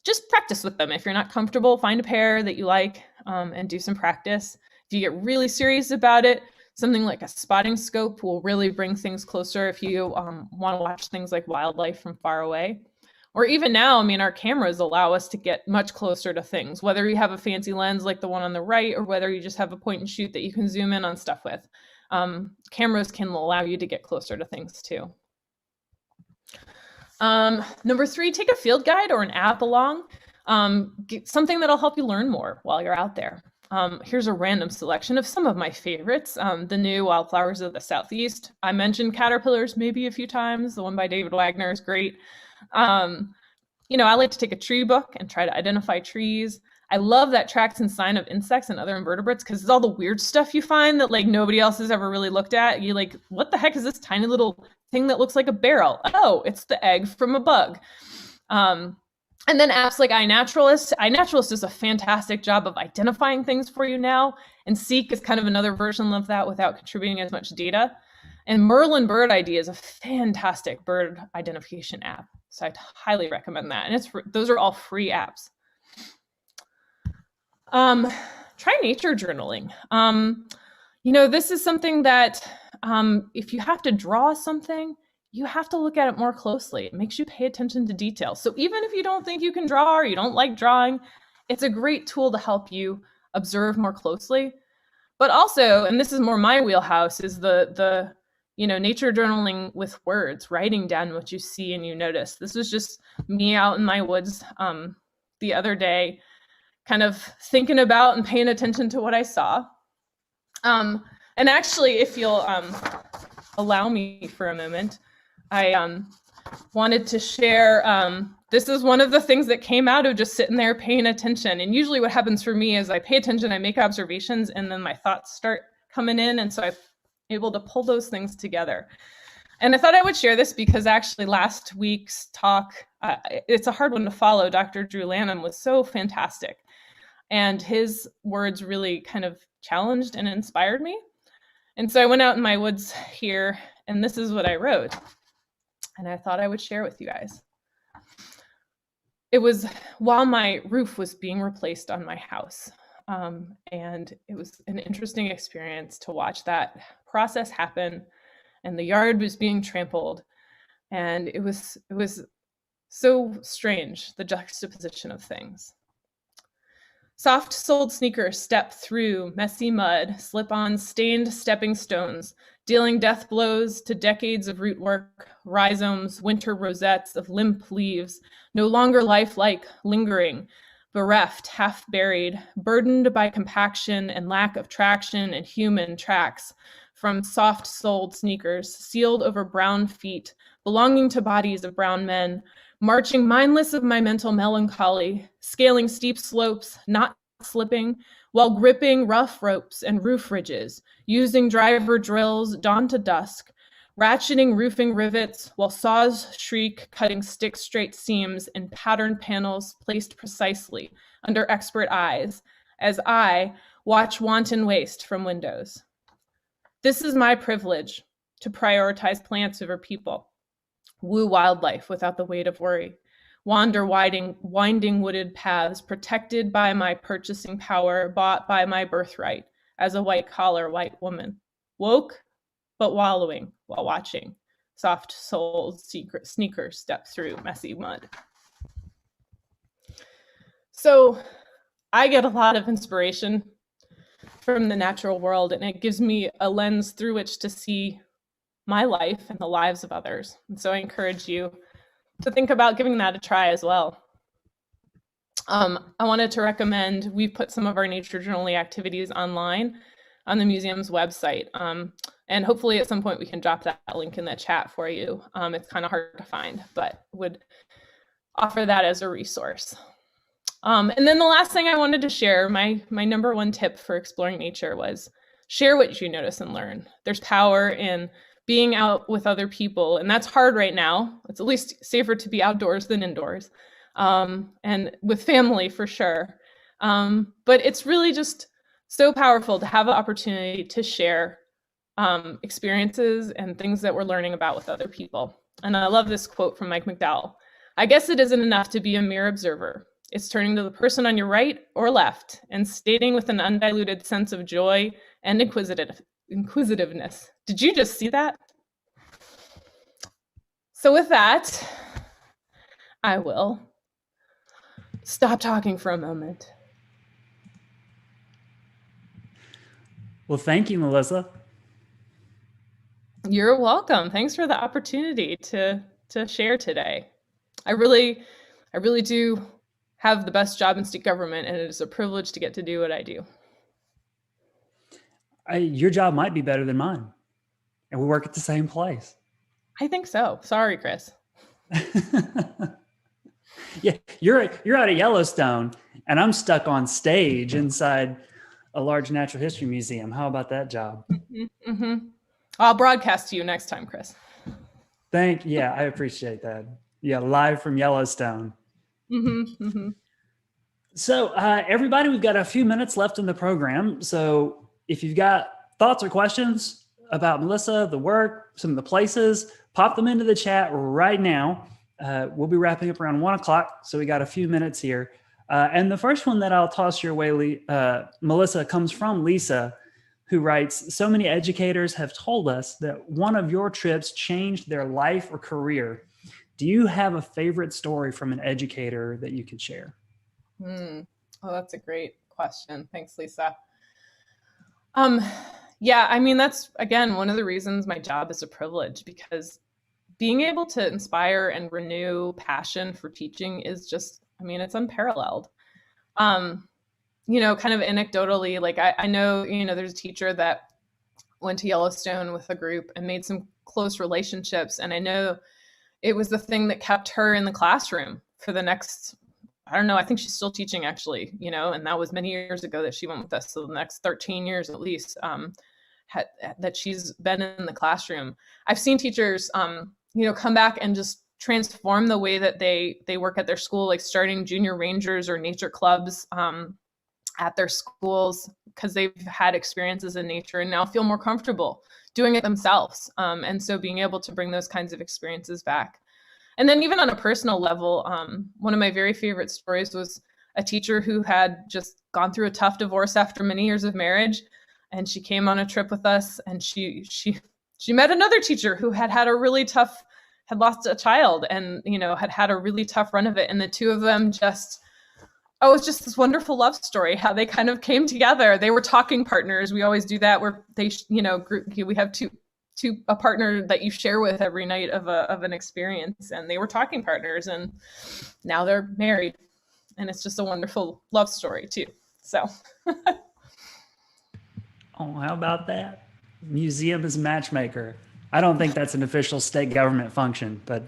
just practice with them. If you're not comfortable, find a pair that you like and do some practice. If you get really serious about it, something like a spotting scope will really bring things closer if you want to watch things like wildlife from far away. Or even now, our cameras allow us to get much closer to things, whether you have a fancy lens like the one on the right, or whether you just have a point and shoot that you can zoom in on stuff with. Cameras can allow you to get closer to things too. Number 3, take a field guide or an app along. Get something that'll help you learn more while you're out there. Here's a random selection of some of my favorites. The new Wildflowers of the Southeast. I mentioned caterpillars maybe a few times. The one by David Wagner is great. I like to take a tree book and try to identify trees. I love that Tracks and Sign of insects and other invertebrates because it's all the weird stuff you find that nobody else has ever really looked at. You what the heck is this tiny little thing that looks like a barrel? Oh, it's the egg from a bug. And then apps like iNaturalist. iNaturalist does a fantastic job of identifying things for you now, and Seek is kind of another version of that without contributing as much data. And Merlin Bird ID is a fantastic bird identification app. So I'd highly recommend that. And those are all free apps. Try nature journaling. This is something that if you have to draw something, you have to look at it more closely. It makes you pay attention to details. So even if you don't think you can draw or you don't like drawing, it's a great tool to help you observe more closely. But also, and this is more my wheelhouse, is the nature journaling with words, writing down what you see and you notice. This was just me out in my woods the other day, kind of thinking about and paying attention to what I saw. And actually, if you'll allow me for a moment, I wanted to share, this is one of the things that came out of just sitting there paying attention. And usually what happens for me is I pay attention, I make observations, and then my thoughts start coming in. And so I'm able to pull those things together. And I thought I would share this because actually last week's talk, it's a hard one to follow. Dr. Drew Lanham was so fantastic. And his words really kind of challenged and inspired me. And so I went out in my woods here, and this is what I wrote. And I thought I would share with you guys. It was while my roof was being replaced on my house. And it was an interesting experience to watch that process happen. And the yard was being trampled. And it was so strange, the juxtaposition of things. Soft-soled sneakers step through messy mud, slip on stained stepping stones, dealing death blows to decades of root work, rhizomes, winter rosettes of limp leaves, no longer lifelike, lingering, bereft, half-buried, burdened by compaction and lack of traction and human tracks, from soft-soled sneakers, sealed over brown feet, belonging to bodies of brown men, marching mindless of my mental melancholy, scaling steep slopes, not slipping, while gripping rough ropes and roof ridges, using driver drills dawn to dusk, ratcheting roofing rivets while saws shriek, cutting stick-straight seams in patterned panels placed precisely under expert eyes, as I watch wanton waste from windows. This is my privilege, to prioritize plants over people, woo wildlife without the weight of worry, wander winding wooded paths protected by my purchasing power, bought by my birthright as a white-collar white woman, woke but wallowing while watching soft-soled sneakers step through messy mud. So I get a lot of inspiration from the natural world, and it gives me a lens through which to see my life and the lives of others. And so I encourage you to think about giving that a try as well. I wanted to recommend, we've put some of our nature journaling activities online on the museum's website. And hopefully at some point we can drop that link in the chat for you. It's kind of hard to find, but would offer that as a resource. And then the last thing I wanted to share, my number one tip for exploring nature was share what you notice and learn. There's power in being out with other people, and that's hard right now. It's at least safer to be outdoors than indoors, and with family for sure. But it's really just so powerful to have an opportunity to share experiences and things that we're learning about with other people. And I love this quote from Mike McDowell. I guess it isn't enough to be a mere observer. It's turning to the person on your right or left and stating with an undiluted sense of joy and inquisitiveness. Did you just see that? So with that, I will stop talking for a moment. Well, thank you, Melissa. You're welcome. Thanks for the opportunity to share today. I really do have the best job in state government, and it is a privilege to get to do what I do. Your job might be better than mine, and we work at the same place. I think so. Sorry, Chris. Yeah, you're out of Yellowstone, and I'm stuck on stage inside a large natural history museum. How about that job? Mm-hmm, mm-hmm. I'll broadcast to you next time, Chris. Yeah, I appreciate that. Yeah, live from Yellowstone. Mm-hmm, mm-hmm. So everybody, we've got a few minutes left in the program. So if you've got thoughts or questions about Melissa, the work, some of the places, pop them into the chat right now. We'll be wrapping up around 1 o'clock. So we got a few minutes here. And the first one that I'll toss your way, Melissa, comes from Lisa, who writes, so many educators have told us that one of your trips changed their life or career. Do you have a favorite story from an educator that you could share? Oh, that's a great question. Thanks, Lisa. Yeah, I mean, that's, again, one of the reasons my job is a privilege, because being able to inspire and renew passion for teaching is just, I mean, it's unparalleled. You know, kind of anecdotally, like I know, you know, there's a teacher that went to Yellowstone with a group and made some close relationships. And I know it was the thing that kept her in the classroom for the next, I don't know, I think she's still teaching actually, you know, and that was many years ago that she went with us. So the next 13 years at least, that she's been in the classroom. I've seen teachers, you know, come back and just transform the way that they work at their school, like starting junior rangers or nature clubs at their schools because they've had experiences in nature and now feel more comfortable doing it themselves. And so being able to bring those kinds of experiences back. And then even on a personal level, one of my very favorite stories was a teacher who had just gone through a tough divorce after many years of marriage. And she came on a trip with us, and she met another teacher who had lost a child and, you know, had a really tough run of it. And the two of them just, oh, it's just this wonderful love story, how they kind of came together. They were talking partners. We always do that where they, you know, we have a partner that you share with every night of an experience, and they were talking partners, and now they're married, and it's just a wonderful love story too. So. Oh, how about that? Museum is matchmaker. I don't think that's an official state government function, but.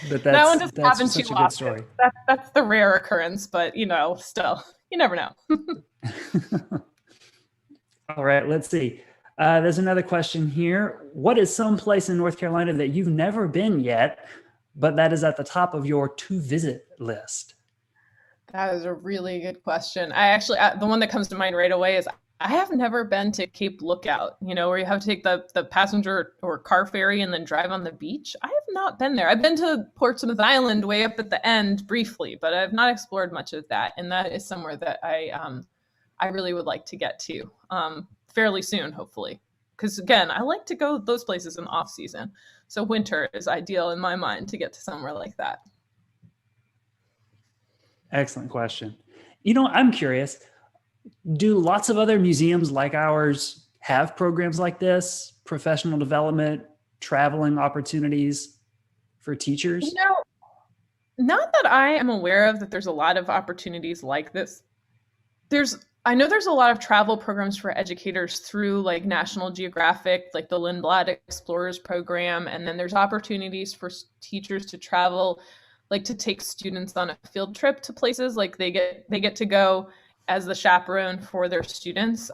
But That one doesn't that's happen too such a good often. story. That's the rare occurrence, but still, you never know. All right, let's see. There's another question here. What is some place in North Carolina that you've never been yet, but that is at the top of your to visit list? That is a really good question. I actually, the one that comes to mind right away is I have never been to Cape Lookout, where you have to take the passenger or car ferry and then drive on the beach. I have not been there. I've been to Portsmouth Island way up at the end briefly, but I've not explored much of that. And that is somewhere that I really would like to get to fairly soon, hopefully. Because again, I like to go those places in the off season. So winter is ideal in my mind to get to somewhere like that. Excellent question. I'm curious, do lots of other museums like ours have programs like this, professional development, traveling opportunities for teachers? Not that I am aware of that there's a lot of opportunities like this. I know there's a lot of travel programs for educators through like National Geographic, like the Lindblad Explorers program. And then there's opportunities for teachers to travel, like to take students on a field trip to places, like they get to go as the chaperone for their students.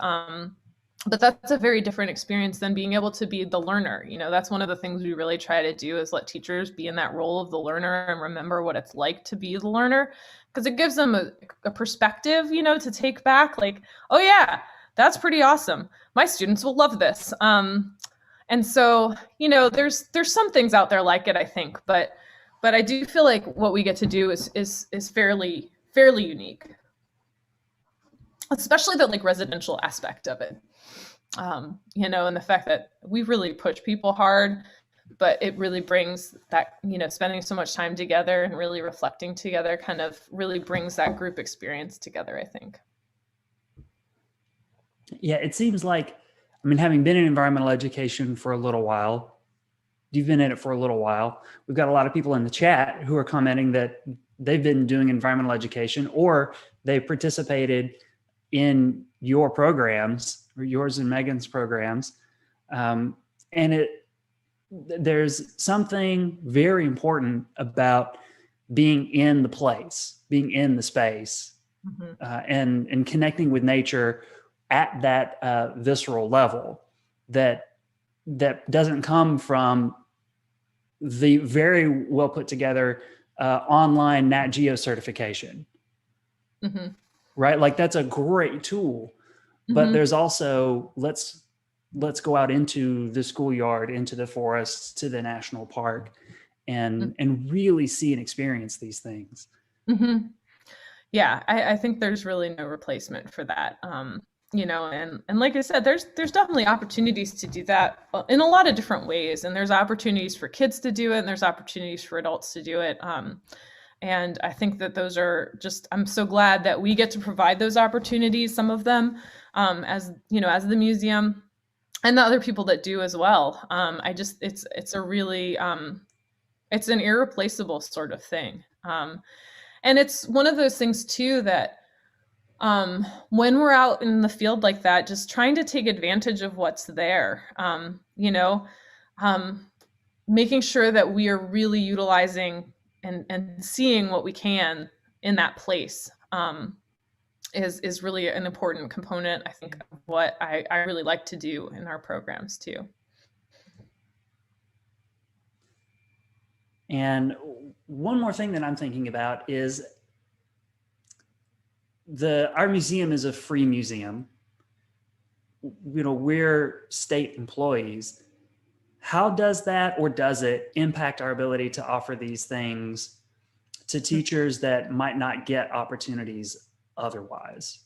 But that's a very different experience than being able to be the learner. That's one of the things we really try to do is let teachers be in that role of the learner and remember what it's like to be the learner, because it gives them a perspective, to take back like, oh yeah, that's pretty awesome. My students will love this. And so, there's some things out there like it, I think, but I do feel like what we get to do is fairly unique, especially the like residential aspect of it. And the fact that we really push people hard, but it really brings that, spending so much time together and really reflecting together kind of really brings that group experience together, I think. Yeah, it seems like, having been in environmental education for a little while, you've been in it for a little while. We've got a lot of people in the chat who are commenting that they've been doing environmental education or they've participated in your programs, or yours and Megan's programs. And there's something very important about being in the place, being in the space, and connecting with nature at that visceral level that doesn't come from the very well put together online Nat Geo certification. Right? Like that's a great tool, but there's also, let's go out into the schoolyard, into the forests, to the national park and really see and experience these things. Yeah, I think there's really no replacement for that. And like I said, there's definitely opportunities to do that in a lot of different ways. And there's opportunities for kids to do it, and there's opportunities for adults to do it. And I think that those are I'm so glad that we get to provide those opportunities, some of them, as the museum, and the other people that do as well. It's a really, it's an irreplaceable sort of thing. And it's one of those things too that when we're out in the field like that, just trying to take advantage of what's there, making sure that we are really utilizing and seeing what we can in that place is really an important component, I think, of what I really like to do in our programs too. And one more thing that I'm thinking about is our museum is a free museum. We're state employees. How does that, or does it, impact our ability to offer these things to teachers that might not get opportunities otherwise?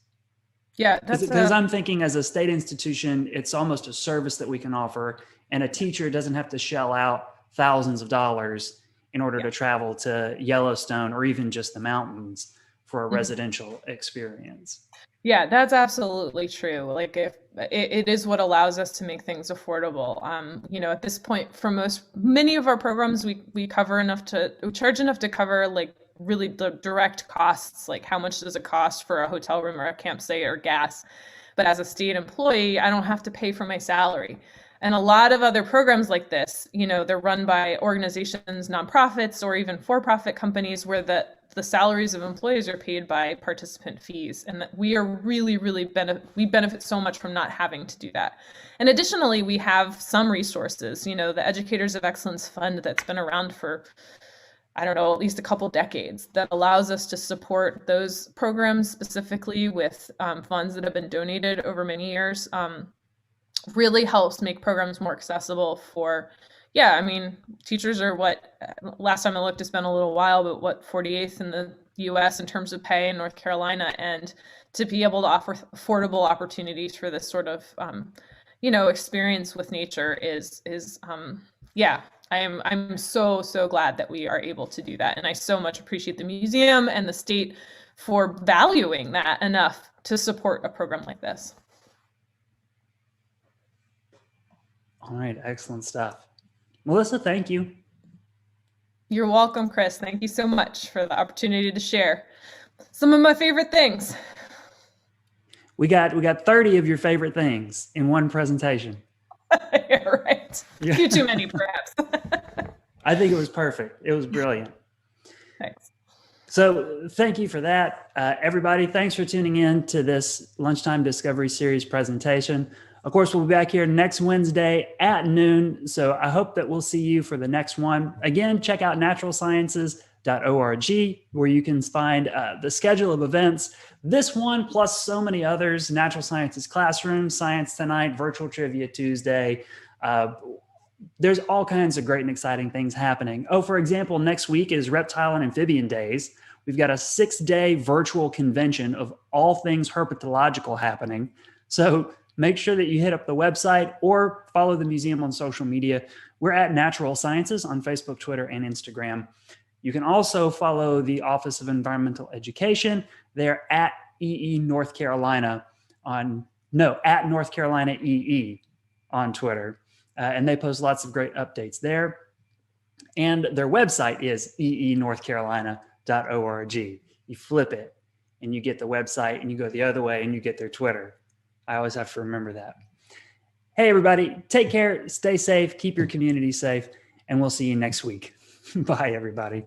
Yeah, because I'm thinking as a state institution, it's almost a service that we can offer, and a teacher doesn't have to shell out thousands of dollars in order to travel to Yellowstone or even just the mountains for a residential experience. Yeah, that's absolutely true. Like if it is what allows us to make things affordable. At this point, for many of our programs, we charge enough to cover like really the direct costs, like how much does it cost for a hotel room or a campsite or gas. But as a state employee, I don't have to pay for my salary. And a lot of other programs like this, they're run by organizations, nonprofits, or even for-profit companies where the salaries of employees are paid by participant fees. And that we are really, really we benefit so much from not having to do that. And additionally, we have some resources, the Educators of Excellence Fund that's been around for, I don't know, at least a couple decades, that allows us to support those programs specifically with funds that have been donated over many years. Really helps make programs more accessible for, teachers are last time I looked, it's been a little while, but 48th in the US in terms of pay in North Carolina, and to be able to offer affordable opportunities for this sort of, experience with nature I'm so glad that we are able to do that. And I so much appreciate the museum and the state for valuing that enough to support a program like this. All right, excellent stuff. Melissa, thank you. You're welcome, Chris. Thank you so much for the opportunity to share some of my favorite things. We got 30 of your favorite things in one presentation. Yeah, right. A few too many, perhaps. I think it was perfect. It was brilliant. Thanks. So thank you for that. Everybody, thanks for tuning in to this Lunchtime Discovery Series presentation. Of course, we'll be back here next Wednesday at noon. So I hope that we'll see you for the next one. Again, check out naturalsciences.org, where you can find the schedule of events. This one, plus so many others: Natural Sciences Classroom, Science Tonight, Virtual Trivia Tuesday. There's all kinds of great and exciting things happening. Oh, for example, next week is Reptile and Amphibian Days. We've got a 6-day virtual convention of all things herpetological happening. So make sure that you hit up the website or follow the museum on social media. We're at Natural Sciences on Facebook, Twitter, and Instagram. You can also follow the Office of Environmental Education. They're at North Carolina at North Carolina EE on Twitter. And they post lots of great updates there. And their website is eenorthcarolina.org. You flip it and you get the website, and you go the other way and you get their Twitter. I always have to remember that. Hey, everybody, take care, stay safe, keep your community safe, and we'll see you next week. Bye, everybody.